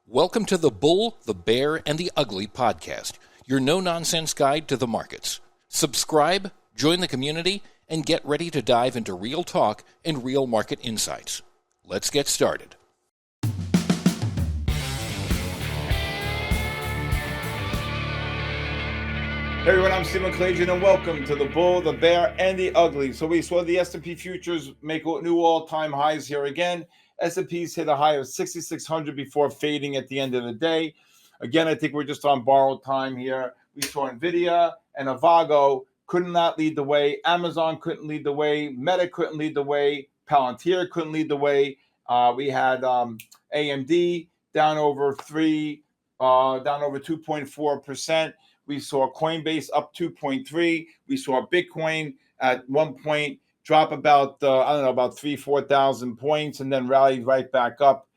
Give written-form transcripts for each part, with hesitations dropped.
Welcome to the Bull, the Bear, and the Ugly podcast, your no-nonsense guide to the markets. Subscribe, join the community, and get ready to dive into real talk and real market insights. Let's get started. Hey everyone, I'm Stephen Kalayjian, and welcome to the Bull, the Bear, and the Ugly. So we saw the S&P futures make new all-time highs here again. S&P's hit a high of 6,600 before fading at the end of the day. Again, I think we're just on borrowed time here. We saw NVDA and Avago could not lead the way. Amazon couldn't lead the way. Meta couldn't lead the way. Palantir couldn't lead the way. We had AMD down over 2.4%. We saw Coinbase up 2.3. We saw Bitcoin at one point drop about 4,000 points and then rallied right back up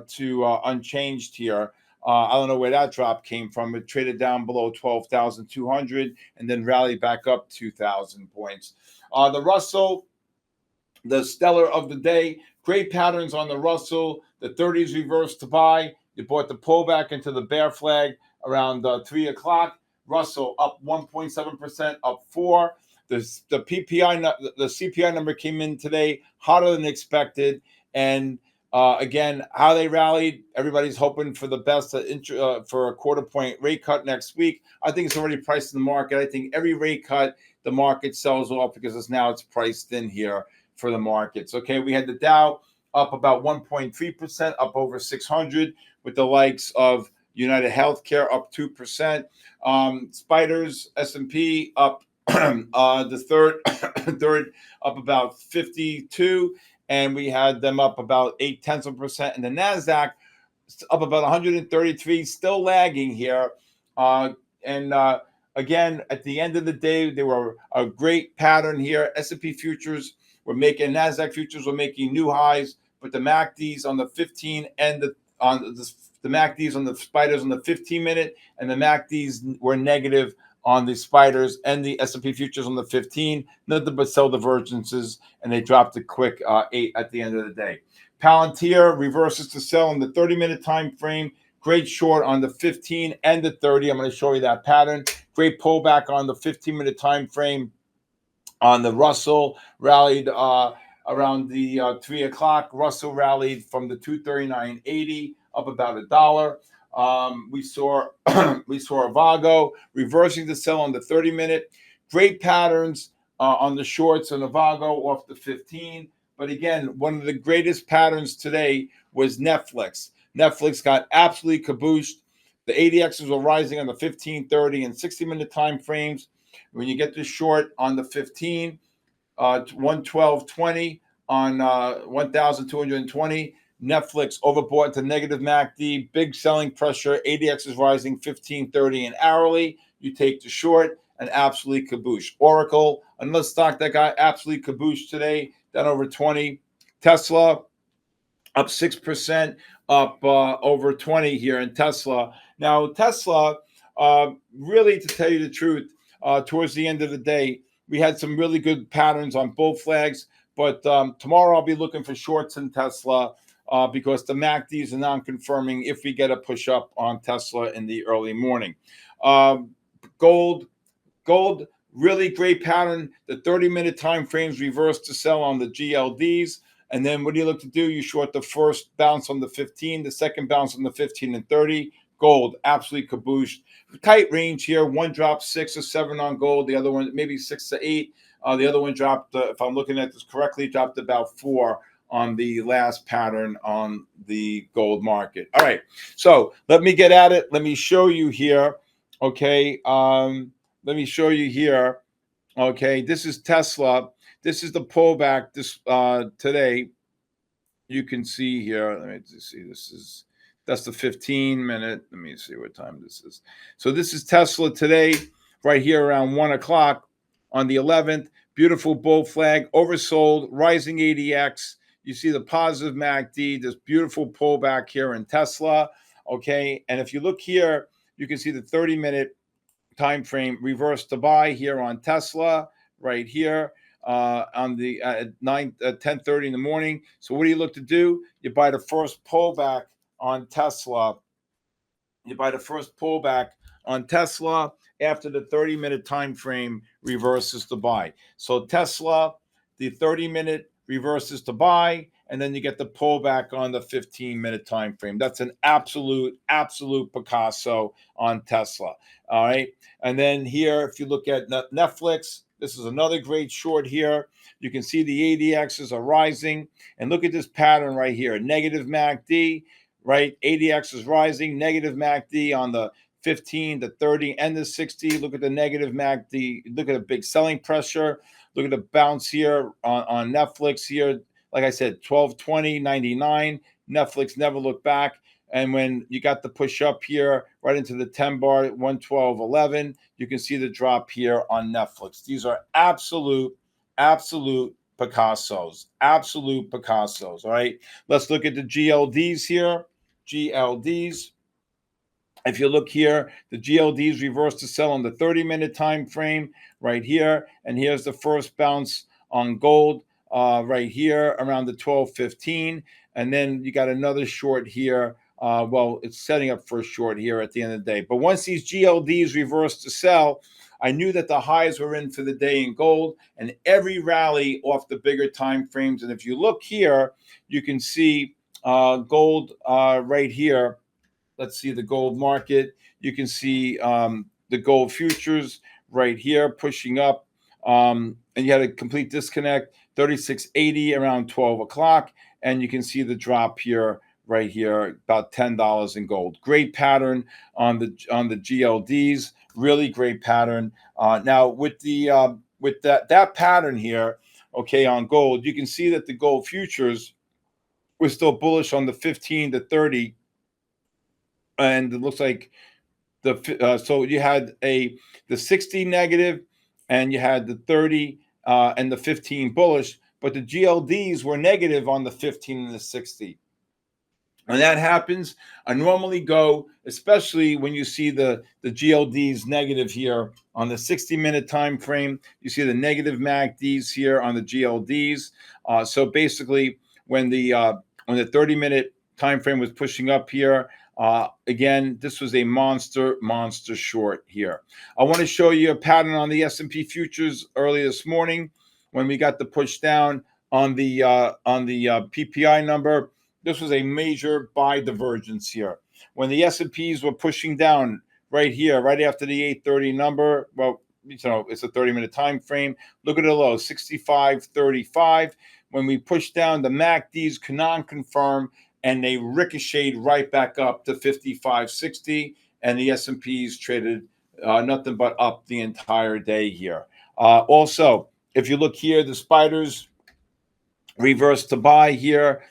to unchanged here. I don't know where that drop came from. It traded down below 12,200 and then rallied back up 2,000 points. The Russell, the stellar of the day, great patterns on the Russell. The 30s reversed to buy. You bought the pullback into the bear flag around 3 o'clock. Russell up 1.7%, up 4. The CPI number came in today hotter than expected. And again, how they rallied, everybody's hoping for the best for a quarter point rate cut next week. I think it's already priced in the market. I think every rate cut, the market sells off because it's priced in here for the markets. Okay, we had the Dow up about 1.3%, up over 600, with the likes of United Healthcare up 2%. Spiders, S&P up the third up about 52, and we had them up about 0.8%, and the Nasdaq up about 133, still lagging here. Again, at the end of the day, they were a great pattern here. S&P futures were making, Nasdaq futures were making new highs, but the MACDs on the 15 and the MACDs on the spiders on the 15-minute, and the MACDs were negative on the spiders and the S&P futures on the 15. Nothing but sell divergences, and they dropped a quick 8 at the end of the day. Palantir reverses to sell in the 30-minute time frame. Great short on the 15 and the 30. I'm going to show you that pattern. Great pullback on the 15-minute time frame on the Russell. Rallied around the 3 o'clock. Russell rallied from the 239.80 up about $1. We saw Avago reversing the sell on the 30-minute. Great patterns on the shorts and Avago off the 15. But again, one of the greatest patterns today was Netflix. Netflix got absolutely cabooshed. The ADXs were rising on the 15, 30, and 60-minute time frames. When you get the short on the 15, 112.20 on 1,220. Netflix overbought to negative MACD, big selling pressure. ADX is rising 15, 30, and hourly. You take the short and absolutely kaboosh. Oracle, another stock that got absolutely kaboosh today, down over 20. Tesla, up 6%, up over 20 here in Tesla. Now, Tesla, really, to tell you the truth, towards the end of the day, we had some really good patterns on both flags. But tomorrow I'll be looking for shorts in Tesla because the MACDs are non-confirming if we get a push up on Tesla in the early morning. Gold, really great pattern. The 30-minute time frames reversed to sell on the GLDs. And then what do you look to do? You short the first bounce on the 15, the second bounce on the 15 and 30. Gold, absolutely cabooshed. Tight range here. One dropped 6 or 7 on gold. The other one, maybe 6 to 8. The other one dropped, if I'm looking at this correctly, dropped about 4 on the last pattern on the gold market. All right, so let me get at it. Let me show you here. Okay, let me show you here. Okay, this is Tesla. This is the pullback this today. You can see here. Let me just see. That's the 15-minute. Let me see what time this is. So this is Tesla today, right here around 1 o'clock. On the 11th, beautiful bull flag, oversold, rising ADX. You see the positive MACD, this beautiful pullback here in Tesla, okay? And if you look here, you can see the 30-minute time frame reverse to buy here on Tesla, right here on the 10:30 in the morning. So what do you look to do? You buy the first pullback on Tesla. You buy the first pullback on Tesla after the 30-minute time frame reverses to buy. So Tesla, the 30-minute reverses to buy, and then you get the pullback on the 15-minute time frame. That's an absolute Picasso on Tesla. All right. And then here, if you look at Netflix, this is another great short here. You can see the ADXs are rising. And look at this pattern right here. Negative MACD, right? ADX is rising. Negative MACD on the 15, the 30, and the 60. Look at the negative MACD. Look at the big selling pressure. Look at the bounce here on Netflix here. Like I said, 1220.99. Netflix never looked back. And when you got the push up here right into the 10 bar, 112.11, you can see the drop here on Netflix. These are absolute Picassos. Absolute Picassos. All right. Let's look at the GLDs here. GLDs. If you look here, the GLDs reverse to sell on the 30-minute time frame right here. And here's the first bounce on gold right here around the 12:15. And then you got another short here. Well, it's setting up for a short here at the end of the day. But once these GLDs reverse to sell, I knew that the highs were in for the day in gold, and every rally off the bigger time frames. And if you look here, you can see gold right here. Let's see the gold market. You can see the gold futures right here pushing up. And you had a complete disconnect, 36.80 around 12 o'clock. And you can see the drop here, right here, about $10 in gold. Great pattern on the GLDs. Really great pattern. Now with that pattern here, okay, on gold, you can see that the gold futures were still bullish on the 15 to 30. And it looks like so you had the 60 negative, and you had the 30 and the 15 bullish, but the GLDs were negative on the 15 and the 60. When that happens, I normally go, especially when you see the GLDs negative here on the 60-minute time frame. You see the negative MACDs here on the GLDs. So basically, when the 30-minute time frame was pushing up here, again, this was a monster short here. I want to show you a pattern on the S&P futures early this morning when we got the push down on the PPI number. This was a major buy divergence here. When the S&Ps were pushing down right here, right after the 830 number, well, it's a 30-minute time frame. Look at the low, 65.35. When we pushed down, the MACDs could not confirm, and they ricocheted right back up to 55.60, and the S&Ps traded nothing but up the entire day here. Also, if you look here, the spiders reverse to buy here.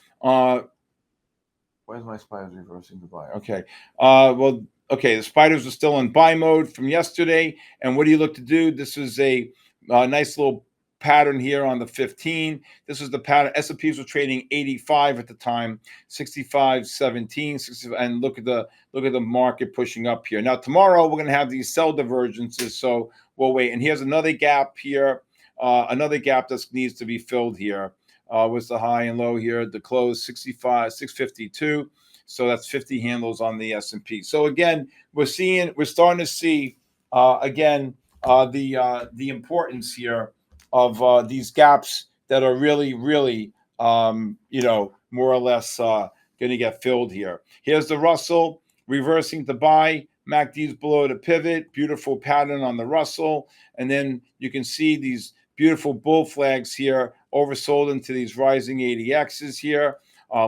Where's my spiders reversing to buy? Okay. The spiders are still in buy mode from yesterday. And what do you look to do? This is a nice little pattern here on the 15. This is the pattern. S&Ps were trading 85 at the time, 65.17, 60, and look at the market pushing up here. Now tomorrow we're going to have these sell divergences, so we'll wait. And here's another gap here, another gap that needs to be filled here. Was the high and low here, the close 652. So that's 50 handles on the S&P. So again, we're starting to see again the importance here of these gaps that are really more or less going to get filled here. Here's the Russell reversing to buy. MACD's below the pivot. Beautiful pattern on the Russell, and then you can see these beautiful bull flags here, oversold into these rising ADXs here.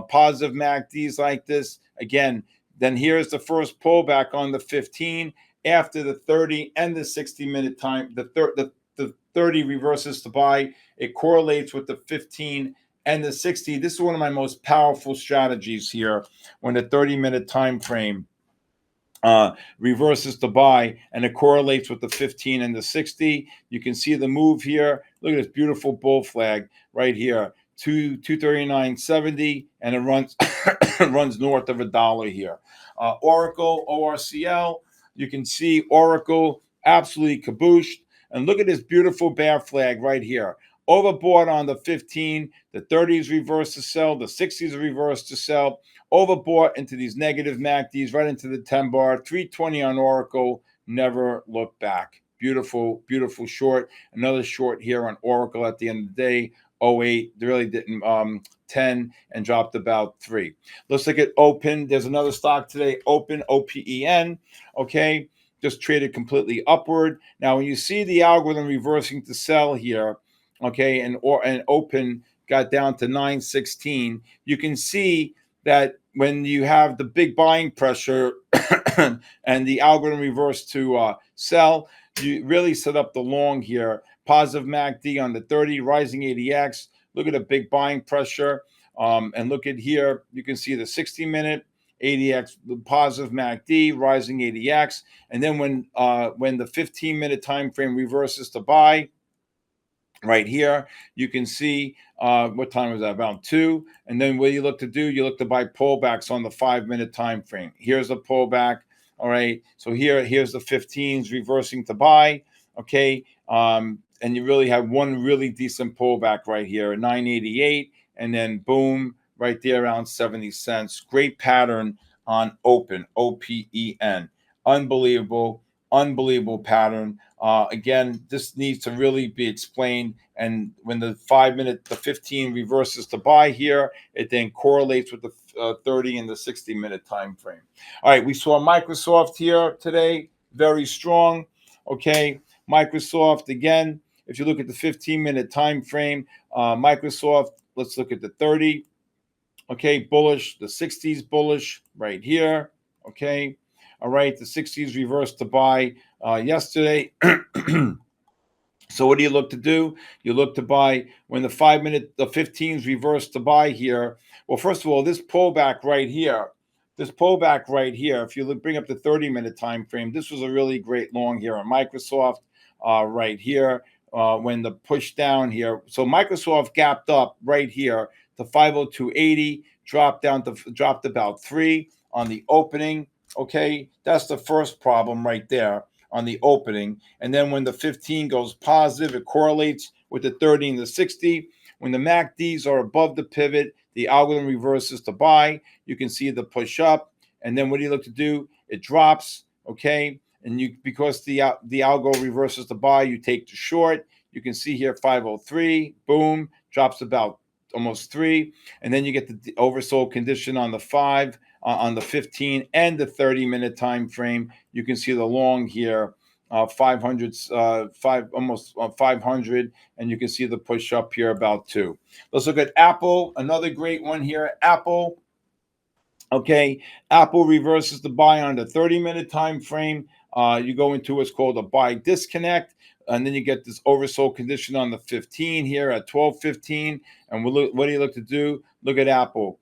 Positive MACDs like this. Again, then here's the first pullback on the 15 after the 30 and the 60-minute time. The 30 reverses to buy. It correlates with the 15 and the 60. This is one of my most powerful strategies here when the 30-minute time frame reverses to buy, and it correlates with the 15 and the 60. You can see the move here. Look at this beautiful bull flag right here, 239.70, and it runs runs north of $1 here. Oracle, ORCL, you can see Oracle absolutely cabooshed. And look at this beautiful bear flag right here. Overbought on the 15, the 30s reverse to sell, the 60s reverse to sell. overbought into these negative MACDs, right into the 10 bar, 320 on Oracle, never look back. Beautiful, beautiful short. Another short here on Oracle at the end of the day. 08, they really didn't 10 and dropped about 3. Let's look at Open. There's another stock today, Open, OPEN. Okay, just traded completely upward. Now, when you see the algorithm reversing to sell here, okay, and Open got down to 916, you can see that when you have the big buying pressure and the algorithm reversed to sell, you really set up the long here. Positive MACD on the 30, rising ADX. Look at the big buying pressure. And look at here, you can see the 60-minute ADX, the positive MACD, rising ADX. And then when the 15-minute time frame reverses to buy, right here, you can see what time was that? About 2. And then what you look to do, you look to buy pullbacks on the 5-minute time frame. Here's a pullback. All right. So here's the 15s reversing to buy. Okay. And you really have one really decent pullback right here at 988, and then boom, right there around 70 cents. Great pattern on Open, OPEN. Unbelievable pattern. Again, this needs to really be explained. And when the 5-minute, the 15 reverses to buy here, it then correlates with the 30 and the 60-minute time frame. All right, we saw Microsoft here today, very strong. Okay, Microsoft again. If you look at the 15-minute time frame, Microsoft. Let's look at the 30. Okay, bullish. The 60s bullish right here. Okay. All right, the 60s reversed to buy yesterday. So what do you look to do? You look to buy when the 5-minute, the 15s reverse to buy here. Well, first of all, this pullback right here, if you bring up the 30-minute time frame, this was a really great long here on Microsoft right here when the push down here. So Microsoft gapped up right here to 502.80, dropped about 3 on the opening. Okay, that's the first problem right there on the opening. And then when the 15 goes positive, it correlates with the 30 and the 60. When the MACDs are above the pivot, the algorithm reverses to buy. You can see the push up. And then what do you look to do? It drops, okay? And because the algo reverses to buy, you take the short. You can see here 503, boom, drops about almost 3. And then you get the oversold condition on the 5. On the 15 and the 30-minute time frame, you can see the long here, 500, almost 500, and you can see the push up here about 2. Let's look at Apple, another great one here. Apple, okay, Apple reverses the buy on the 30-minute time frame. You go into what's called a buy disconnect, and then you get this oversold condition on the 15 here at 12.15. And what do you look to do? Look at Apple.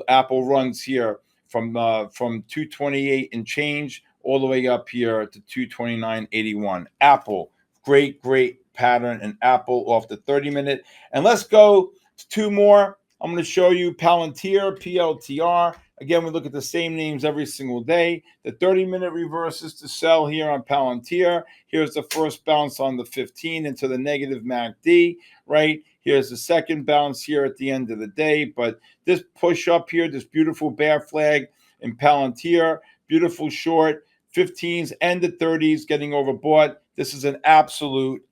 Apple runs here from 228 and change all the way up here to 229.81. Apple, great pattern, and Apple off the 30-minute. And let's go to 2 more. I'm going to show you Palantir, PLTR. Again, we look at the same names every single day. The 30-minute reverses to sell here on Palantir. Here's the first bounce on the 15 into the negative MACD, right? Here's the second bounce here at the end of the day. But this push up here, this beautiful bear flag in Palantir, beautiful short, 15s and the 30s getting overbought. This is an absolute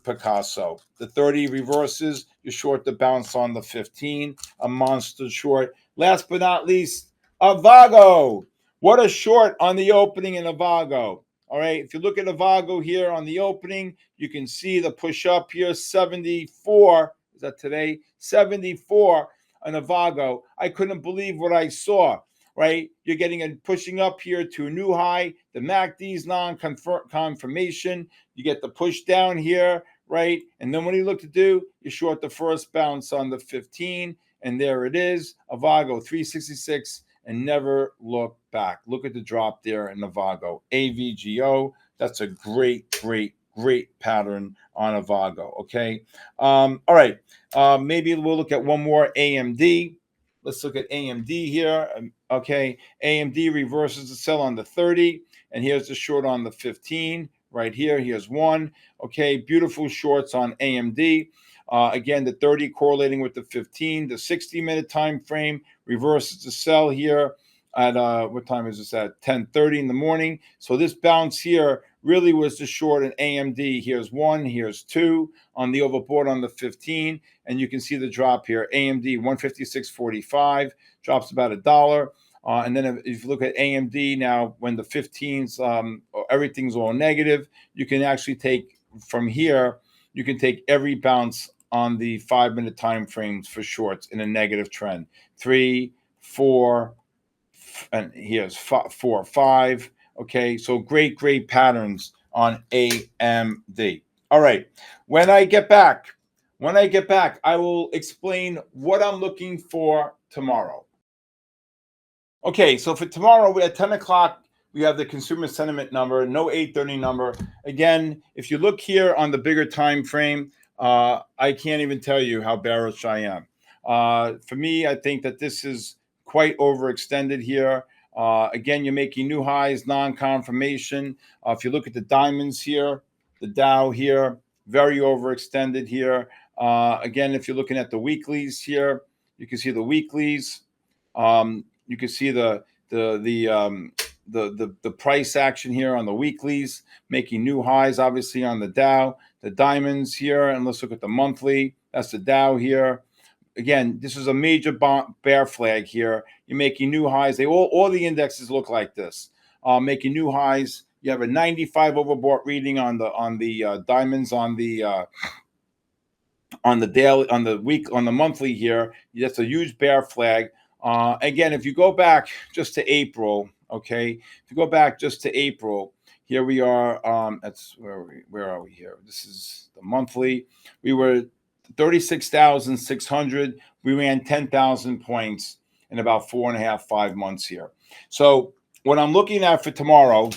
Picasso. The 30 reverses, you short the bounce on the 15, a monster short. Last but not least, Avago. What a short on the opening in Avago. All right, if you look at Avago here on the opening, you can see the push up here, 74. Is that today? 74 on Avago. I couldn't believe what I saw, right? You're getting a pushing up here to a new high. The MACD's non-confirmation. You get the push down here, right? And then what do you look to do? You short the first bounce on the 15, and there it is. Avago, 366. And never look back. Look at the drop there in Avago. AVGO. That's a great pattern on Avago. Okay. All right. Maybe we'll look at one more AMD. Let's look at AMD here. Okay. AMD reverses the sell on the 30. And here's the short on the 15. Right here. Here's one. Okay. Beautiful shorts on AMD. Again, the 30 correlating with the 15, the 60-minute time frame reverses the sell here at what time is this at 10:30 in the morning. So this bounce here really was the short in AMD. Here's one, here's two on the overbought on the 15, and you can see the drop here. AMD 156.45 drops about $1. And then if you look at AMD now, when the 15s, everything's all negative, you can actually take from here, you can take every bounce on the 5-minute time frames for shorts in a negative trend. 3, 4, and here's 4, 5. Okay, so great patterns on AMD. All right, when I get back, I will explain what I'm looking for tomorrow. Okay, so for tomorrow, at 10 o'clock, we have the consumer sentiment number, no 8:30 number. Again, if you look here on the bigger time frame, I can't even tell you how bearish I am. For me, I think that this is quite overextended here. Again, you're making new highs, non-confirmation. If you look at the diamonds here, the Dow here, very overextended here. Again, if you're looking at the weeklies here, you can see the weeklies. You can see the price action here on the weeklies, making new highs, obviously on the Dow, the diamonds here, and let's look at the monthly. That's the Dow here. Again, this is a major bear flag here. You're making new highs. They all the indexes look like this, making new highs. You have a 95 overbought reading on the diamonds on the daily, on the week, on the monthly here. That's a huge bear flag. Again, if you go back just to April, okay, if you go back just to April, here we are. That's where are we here? This is the monthly. We were 36,600. We ran 10,000 points in about 4.5, 5 months here. So what I'm looking at for tomorrow,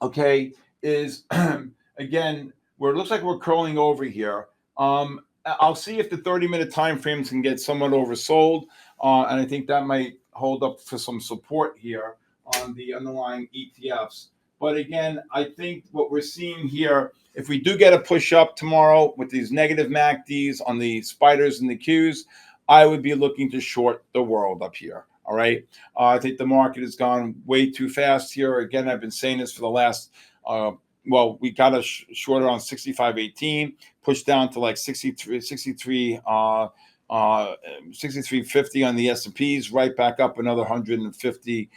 okay, is again, where it looks like we're curling over here. I'll see if the 30-minute time frames can get somewhat oversold, and I think that might hold up for some support here on the underlying ETFs. But again, I think what we're seeing here, if we do get a push up tomorrow with these negative MACDs on the spiders and the Qs, I would be looking to short the world up here. All right. I think the market has gone way too fast here. Again, I've been saying this for the last we got a shorter on 65.18, pushed down to like 63.50 on the S&Ps, right back up another 150,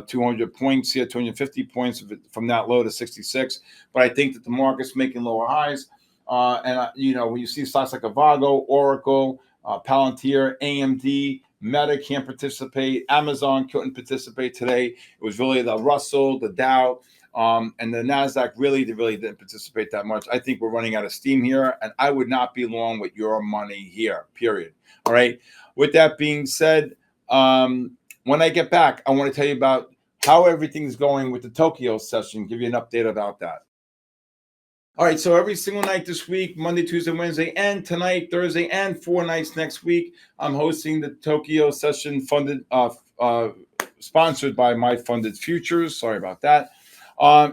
200 points here, 250 points from that low to 66. But I think that the market's making lower highs. And when you see stocks like Avago, Oracle, Palantir, AMD, Meta can't participate, Amazon couldn't participate today. It was really the Russell, the Dow, and the NASDAQ really didn't participate that much. I think we're running out of steam here, and I would not be long with your money here, period. All right. With that being said, when I get back, I want to tell you about how everything's going with the Tokyo session, give you an update about that. All right, so every single night this week, Monday, Tuesday, Wednesday, and tonight, Thursday, and 4 nights next week, I'm hosting the Tokyo session sponsored by My Funded Futures. Sorry about that.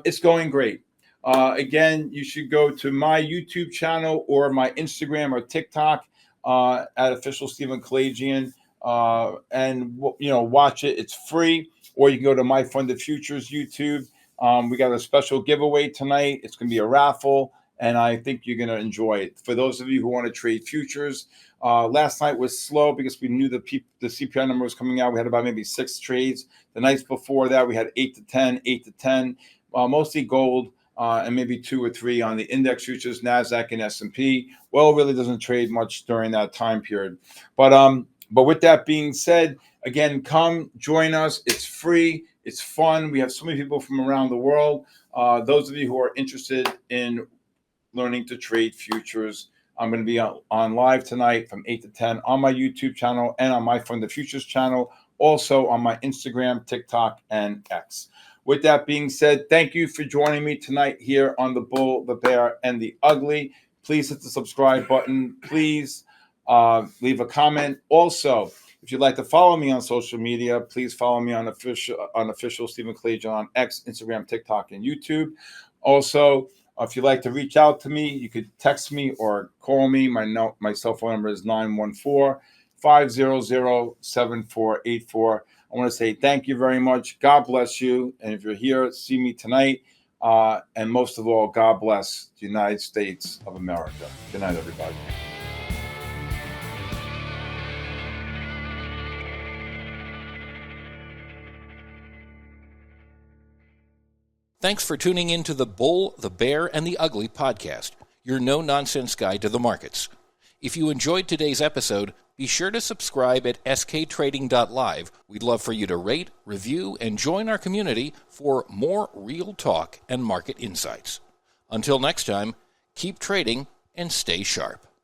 It's going great. Again, you should go to my YouTube channel or my Instagram or TikTok at official Stephen Kalayjian and watch it. It's free. Or you can go to My Funded Futures YouTube. We got a special giveaway tonight. It's going to be a raffle, and I think you're going to enjoy it. For those of you who want to trade futures, last night was slow because we knew the CPI number was coming out. We had about maybe 6 trades. The nights before that, we had 8 to 10, mostly gold, and maybe 2 or 3 on the index futures, NASDAQ and S&P. Well, really doesn't trade much during that time period. But with that being said, again, come join us. It's free. It's fun. We have so many people from around the world. Those of you who are interested in learning to trade futures, I'm going to be on live tonight from 8 to 10 on my YouTube channel and on my Funded Futures channel, also on my Instagram, TikTok, and X. With that being said, thank you for joining me tonight here on The Bull, the Bear, and the Ugly. Please hit the subscribe button. Please leave a comment. Also, if you'd like to follow me on social media, please follow me on official Stephen Kalayjian on X, Instagram, TikTok, and YouTube. Also, If you'd like to reach out to me, you could text me or call me. My cell phone number is 914-500-7484. I want to say thank you very much. God bless you. And if you're here, see me tonight. And most of all, God bless the United States of America. Good night, everybody. Thanks for tuning in to the Bull, the Bear, and the Ugly podcast, your no-nonsense guide to the markets. If you enjoyed today's episode, be sure to subscribe at sktrading.live. We'd love for you to rate, review, and join our community for more real talk and market insights. Until next time, keep trading and stay sharp.